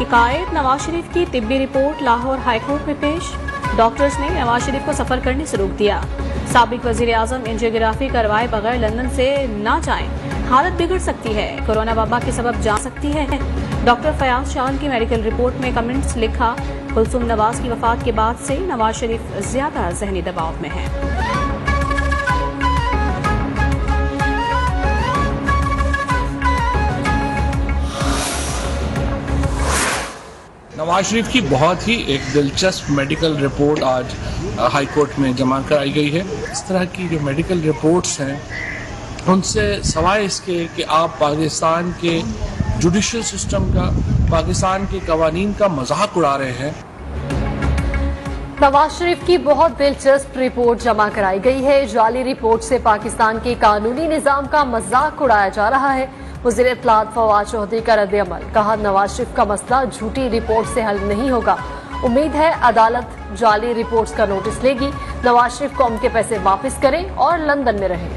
शिकायत नवाज शरीफ की तिब्बी report Lahore high court में पेश। डॉक्टर्स ने नवाज शरीफ को सफर करने से रोक दिया। साबिक वजीर आजम एंजियोग्राफी करवाए बगैर लंदन से ना जाएं, हालत बिगड़ सकती है, कोरोना वबा के सबब जा सकती है। डॉक्टर फयाज शान की मेडिकल रिपोर्ट में कमेंट्स लिखा, कुलसुम नवाज की वफात के बाद से नवाज शरीफ ज्यादा जहनी दबाव में हैं। नवाज शरीफ की बहुत ही एक दिलचस्प मेडिकल रिपोर्ट आज हाई कोर्ट में जमा कराई गई है। इस तरह की जो मेडिकल रिपोर्ट्स हैं उनसे सवाए इसके कि आप पाकिस्तान के जुडिशल सिस्टम का, पाकिस्तान के कवानीन का मजाक उड़ा रहे हैं। नवाज शरीफ की बहुत दिलचस्प रिपोर्ट जमा कराई गई है। जाली रिपोर्ट से पाकिस्तान के कानूनी निजाम का मजाक उड़ाया जा रहा है। वज़ीर इत्तलात फवाद चौधरी का रद्द-ए-अमल, कहा नवाज शरीफ का मसला झूठी रिपोर्ट से हल नहीं होगा। उम्मीद है अदालत जाली रिपोर्ट्स का नोटिस लेगी। नवाज शरीफ को उनके पैसे वापस करें और लंदन में रहें।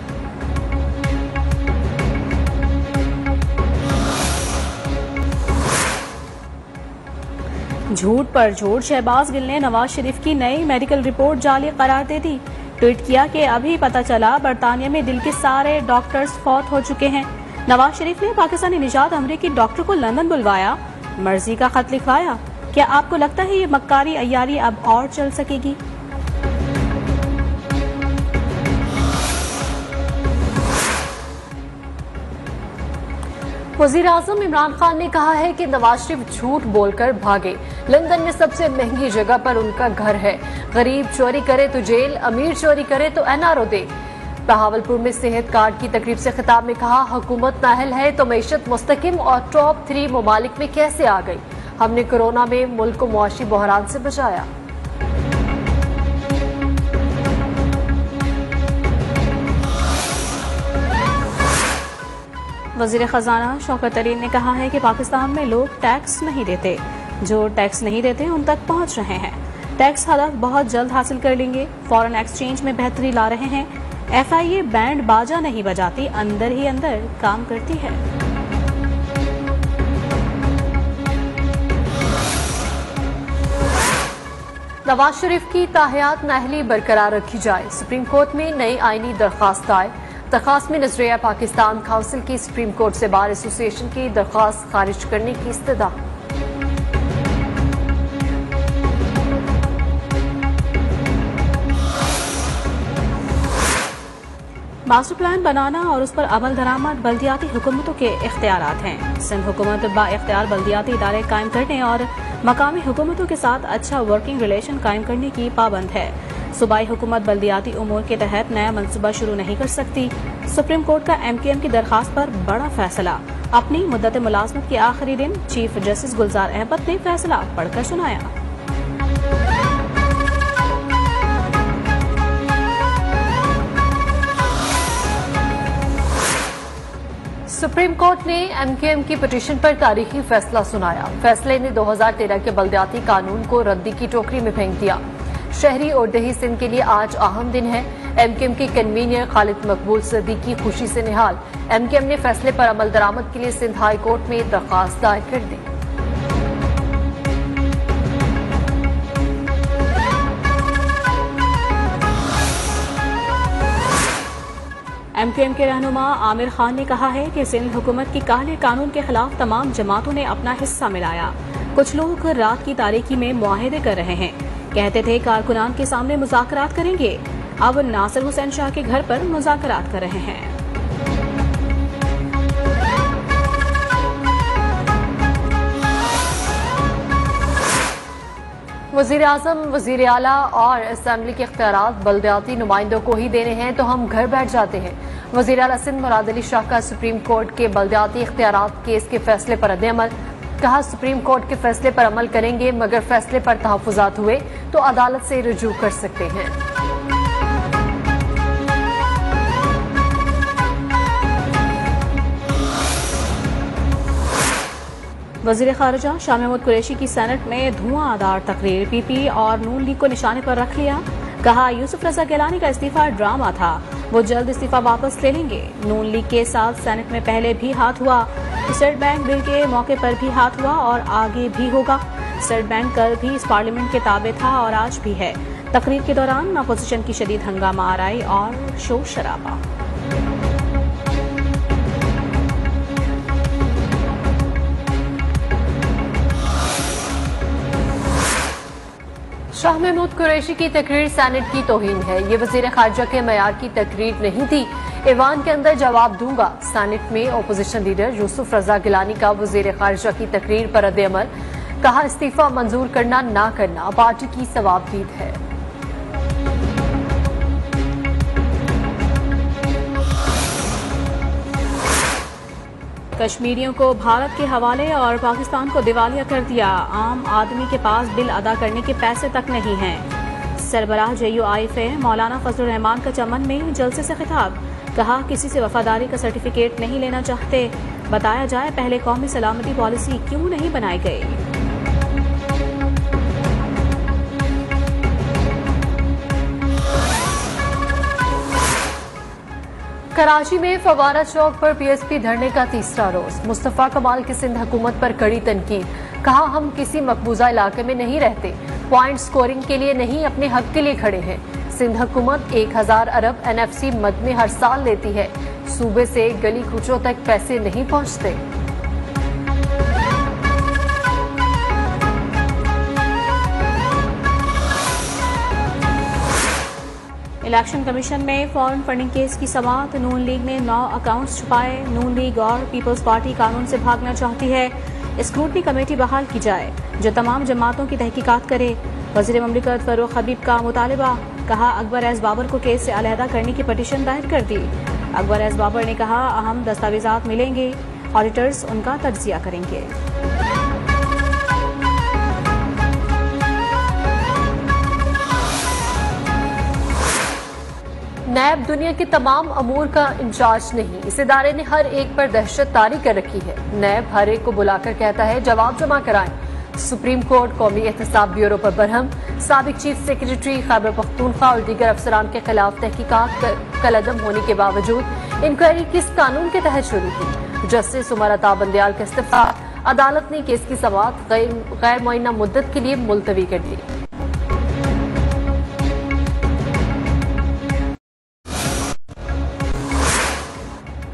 झूठ पर झूठ, शहबाज गिल ने नवाज शरीफ की नई मेडिकल रिपोर्ट जाली करार दे दी। ट्वीट किया कि अभी पता चला बरतानिया में दिल के सारे डॉक्टर्स फौत हो चुके हैं। नवाज शरीफ ने पाकिस्तानी निजात अमरीकी डॉक्टर को लंदन बुलवाया, मर्जी का खत लिखवाया। क्या आपको लगता है ये मक्कारी अय्यारी अब और चल सकेगी? वज़ीर आज़म इमरान खान ने कहा है कि नवाज शरीफ झूठ बोलकर भागे। लंदन में सबसे महंगी जगह पर उनका घर है। गरीब चोरी करे तो जेल, अमीर चोरी करे तो एनआरओ दे। बहावलपुर में सेहत कार्ड की तकरीब से खिताब में कहा, हुकूमत नाअहल है तो मईशत मुस्तकिम और टॉप 3 ममालिक में कैसे आ गई। हमने कोरोना में मुल्क को मुआशी बहरान से बचाया। वज़ीर खजाना शौकत तरीन ने कहा है कि पाकिस्तान में लोग टैक्स नहीं देते, जो टैक्स नहीं देते उन तक पहुंच रहे हैं। टैक्स हदफ बहुत जल्द हासिल कर लेंगे। फॉरेन एक्सचेंज में बेहतरी ला रहे हैं। FIA बैंड बाजा नहीं बजाती, अंदर ही अंदर काम करती है। नवाज शरीफ की ताहयात नाअहली बरकरार रखी जाए। सुप्रीम कोर्ट में नई आईनी दरखास्त आए। दरखास्त में नजरिया पाकिस्तान काउंसिल की सुप्रीम कोर्ट से बार एसोसिएशन की दरखास्त खारिज करने की इस्तदा। मास्टर प्लान बनाना और उस पर अमल दरामद बल्दियाती हुकूमतों के इख्तियारात हैं। सिंध हुकूमत बाइख्तियार बल्दियाती इदारे कायम करने और मकामी हुकूमतों के साथ अच्छा वर्किंग रिलेशन कायम करने की पाबंद है। सूबाई हुकूमत बल्दियाती उमूर के तहत नया मनसूबा शुरू नहीं कर सकती। सुप्रीम कोर्ट का MKM की दरखास्त पर बड़ा फैसला। अपनी मुद्दत मुलाजमत के आखिरी दिन चीफ जस्टिस गुलजार अहमद ने फैसला पढ़कर सुनाया। सुप्रीम कोर्ट ने MKM की पिटीशन पर तारीखी फैसला सुनाया। फैसले ने 2013 के बल्दियाती कानून को रद्दी की टोकरी में फेंक दिया। शहरी और दही सिंध के लिए आज अहम दिन है। MKM के कन्वीनर खालिद मकबूल सदीकी खुशी से निहाल। MKM ने फैसले पर अमल दरामद के लिए सिंध हाई कोर्ट में दरखास्त दायर कर दी। MKM के रहनुमा आमिर खान ने कहा है कि सिंध हुकूमत की काले कानून के खिलाफ तमाम जमातों ने अपना हिस्सा मिलाया। कुछ लोग रात की तारीकी में मुआहिदे कर रहे हैं। कहते थे कारकुनान के सामने मुज़ाकरात करेंगे, अब नासिर हुसैन शाह के घर पर मुज़ाकरात कर रहे हैं। वज़ीर आज़म, वज़ीर आला और असेंबली के इख्तियारात बल्दियाती नुमाइंदों को ही देने हैं तो हम घर बैठ जाते हैं। वज़ीर आला सिंध मुराद अली शाह का सुप्रीम कोर्ट के बल्दियाती इख्तियारात केस के फैसले पर रद्द-ए-अमल। कहा, सुप्रीम कोर्ट के फैसले पर अमल करेंगे, मगर फैसले पर तहफ़्फ़ुज़ात हुए तो अदालत से रुजू कर सकते हैं। वज़ीर ख़ारिजा शाह महमूद कुरैशी की सेनेट में धुआंधार तकरीर। PP और नून लीग को निशाने पर रख लिया। कहा, यूसुफ रज़ा गिलानी का इस्तीफा ड्रामा था, वो जल्द इस्तीफा वापस ले लेंगे। नून लीग के साथ सेनेट में पहले भी हाथ हुआ, स्टेट बैंक बिल के मौके पर भी हाथ हुआ और आगे भी होगा। स्टेट बैंक कल भी इस पार्लियामेंट के ताबे था और आज भी है। तकरीर के दौरान अपोजिशन की शदीद हंगामा आराई और शोर शराबा। शाह महमूद कुरैशी की तकरीर सेनेट की तौहीन है। ये वजीर खारजा के मयार की तकरीर नहीं थी। ईवान के अंदर जवाब दूंगा। सेनेट में अपोजिशन लीडर यूसुफ रजा गिलानी का वजीर खारजा की तकरीर पर रद्द-ए-अमल। कहा, इस्तीफा मंजूर करना ना करना पार्टी की सवाबदीद है। कश्मीरियों को भारत के हवाले और पाकिस्तान को दिवालिया कर दिया। आम आदमी के पास बिल अदा करने के पैसे तक नहीं हैं। सरबराह JUIF मौलाना फजलुर रहमान का चमन में जलसे से खिताब। कहा, किसी से वफादारी का सर्टिफिकेट नहीं लेना चाहते। बताया जाए पहले कौमी सलामती पॉलिसी क्यों नहीं बनाई गई। कराची में फवारा चौक पर PSP धरने का तीसरा रोज। मुस्तफा कमाल की सिंध हुकूमत पर कड़ी तनकीद। कहा, हम किसी मकबूजा इलाके में नहीं रहते, पॉइंट स्कोरिंग के लिए नहीं अपने हक के लिए खड़े हैं। सिंध हुकूमत 1000 अरब NFC मद में हर साल लेती है। सूबे से गली कूचों तक पैसे नहीं पहुंचते। इलेक्शन कमीशन में फॉरेन फंडिंग केस की समाअत। नून लीग ने 9 अकाउंट्स छुपाए। नून लीग और पीपल्स पार्टी कानून से भागना चाहती है। स्क्रूटनी कमेटी बहाल की जाए जो तमाम जमातों की तहकीकात करे। वजीर ममलिकत फर्रुख हबीब का मुतालबा। कहा, अकबर एस बाबर को केस से अलहदा करने की पटिशन दायर कर दी। अकबर एस बाबर ने कहा, अहम दस्तावेजात मिलेंगे, ऑडिटर्स उनका तज्जिया करेंगे। नैब दुनिया के तमाम अमूर का इंचार्ज नहीं। इस इदारे ने हर एक पर दहशत तारी कर रखी है। नैब हर एक को बुलाकर कहता है जवाब जमा कराएं। सुप्रीम कोर्ट कौमी एहतसाब ब्यूरो पर बरहम। साबिक चीफ सेक्रेटरी खैबर पख्तूनख्वा और दीगर अफसरान के खिलाफ तहकीकात कलअदम होने के बावजूद इंक्वायरी किस कानून के तहत शुरू की। जस्टिस उमर अता बंदयाल का इस्तीफा। अदालत ने केस की समाअत गैर मुअय्यना मुद्दत के लिए मुलतवी कर दी।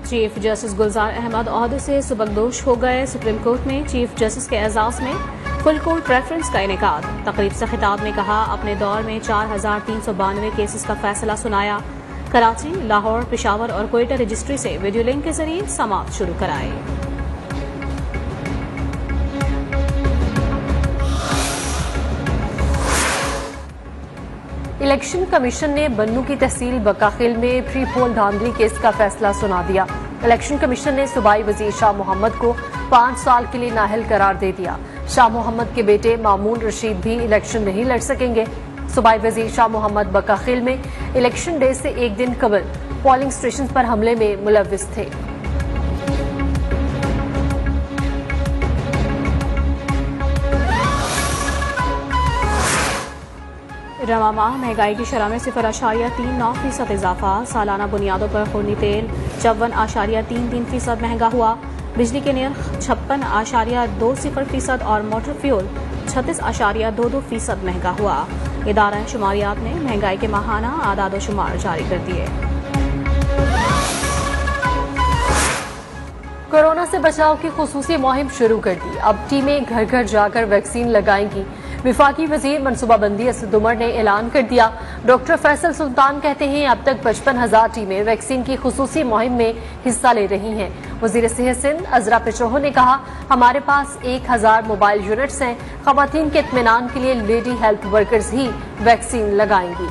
चीफ जस्टिस गुलजार अहमद ओहदे से सुबकदोश हो गए। सुप्रीम कोर्ट में चीफ जस्टिस के एजाज में फुल कोर्ट प्रेफरेंस का इनेकाद। तकरीब से खिताब में कहा, अपने दौर में 4392 केसेस का फैसला सुनाया। कराची, लाहौर, पेशावर और कोयटा रजिस्ट्री से वीडियो लिंक के जरिए समाअत शुरू कराई। इलेक्शन कमीशन ने बन्नू की तहसील बकाखिल में प्री पोल धांधली केस का फैसला सुना दिया। इलेक्शन कमीशन ने सूबाई वजीर शाह मोहम्मद को 5 साल के लिए नाअहल करार दे दिया। शाह मोहम्मद के बेटे मामून रशीद भी इलेक्शन नहीं लड़ सकेंगे। सूबाई वजीर शाह मोहम्मद बकाखिल में इलेक्शन डे से एक दिन कबल पोलिंग स्टेशन पर हमले में मुलव्विस थे। रवा माह महंगाई की शरह में 0.39% इजाफा। सालाना बुनियादों पर खूनी तेल 54.33% महंगा हुआ। बिजली के निर्ख 56.20% और मोटर फ्यूल 36.22% महंगा हुआ। इदारा शुमारियात ने महंगाई के माहाना आदाद शुमार जारी कर दिए। कोरोना से बचाव की खुसूसी मुहिम शुरू कर दी। अब टीमें घर घर जाकर वैक्सीन लगाएंगी। विफाकी वजीर मनसूबाबंदी असद उमर ने ऐलान कर दिया। डॉक्टर फैसल सुल्तान कहते हैं, अब तक 55,000 टीमें वैक्सीन की खुसूसी मुहिम में हिस्सा ले रही हैं। वजीर सेहत सिंध अजरा पेचोहो ने कहा, हमारे पास 1000 मोबाइल यूनिट्स हैं। खवातीन के इत्मीनान के लिए लेडी हेल्थ वर्कर्स ही वैक्सीन लगाएंगी।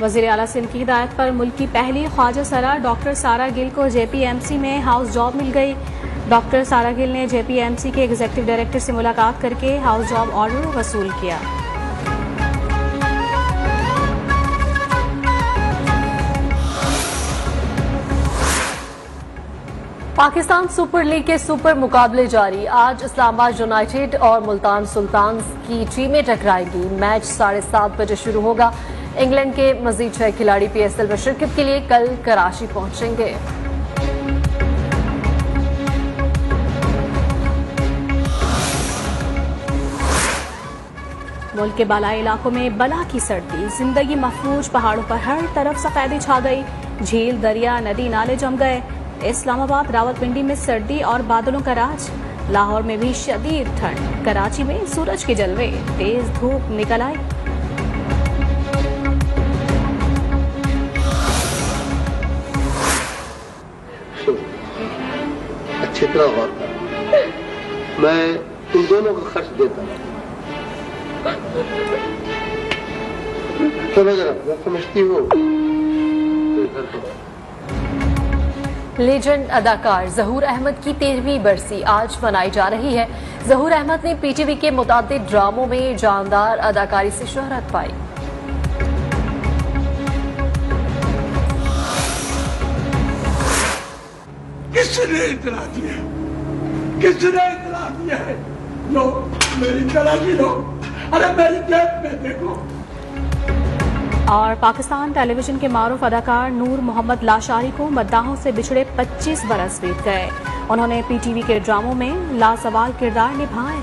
वज़ीर आला सिंध की हिदायत पर मुल्क की पहली ख्वाजा सरा डॉक्टर सारा गिल को JPMC में हाउस जॉब मिल गई। डॉक्टर सारा गिल ने JPMC के एग्जीक्यूटिव डायरेक्टर से मुलाकात करके हाउस जॉब ऑर्डर वसूल किया। पाकिस्तान सुपर लीग के सुपर मुकाबले जारी। आज इस्लामाबाद यूनाइटेड और मुल्तान सुल्तान्स की टीमें टकराएंगी। मैच 7:30 बजे शुरू होगा। इंग्लैंड के मजीद 6 खिलाड़ी PSL में शिरकत के लिए कल कराची पहुंचेंगे। मुल्क के बालाई इलाकों में बला की सर्दी, जिंदगी महफूज। पहाड़ों पर हर तरफ सफेदी छा गई। झील, दरिया, नदी, नाले जम गए। इस्लामाबाद, रावलपिंडी में सर्दी और बादलों का राज। लाहौर में भी शदीद ठंड। कराची में सूरज के जलवे, तेज धूप निकल आई। अच्छी तरह गौर कर, मैं तुम दोनों का खर्च देता हूँ। समझती हो। लेजेंड अदाकार जहूर अहमद की 13वीं बरसी आज मनाई जा रही है। जहूर अहमद ने PTV के मुतादिद ड्रामों में जानदार अदाकारी से शोहरत पाई। किसने इतला दिया? किसने इतला दिया है? लो मेरी तलाशी लो, अरे मेरी जेब में देखो। और पाकिस्तान टेलीविजन के मारूफ अदाकार नूर मोहम्मद लाशारी को मद्दाहों से बिछड़े 25 बरस बीत गए। उन्होंने PTV के ड्रामों में लासवाल किरदार निभाए।